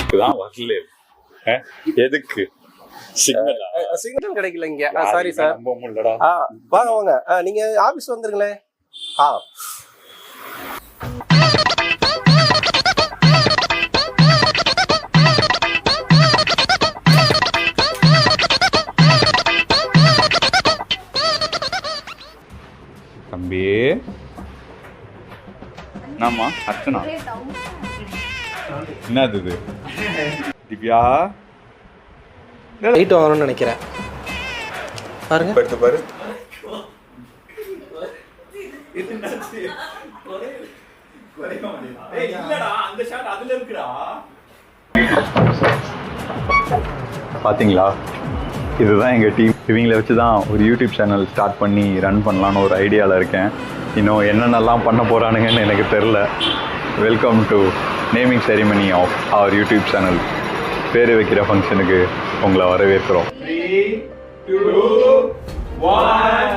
இதுதான் வரல. எதுக்கு சிக்னல் கிடைக்கல இங்க. Sorry sir. வாங்க வாங்க, நீங்க ஆபீஸ் வந்துருங்களேன். தம்பி என்னம்மா அர்ச்சனா, என்னது இது? திவ்யா லைட் வாங்கணும்னு நினைக்கிறேன். பாருங்க, எடுத்து பாரு. பாத்தீங்களா, இதுதான் எங்கள் டீம். இவங்களை வச்சு தான் ஒரு யூடியூப் சேனல் ஸ்டார்ட் பண்ணி ரன் பண்ணலான்னு ஒரு ஐடியாவில் இருக்கேன். இன்னும் என்னென்னலாம் பண்ண போகிறானுங்கன்னு எனக்கு தெரில. Welcome to naming ceremony of our YouTube channel. பேர் வைக்கிற ஃபங்க்ஷனுக்கு உங்களை வரவேற்கிறோம். 3, 2, 1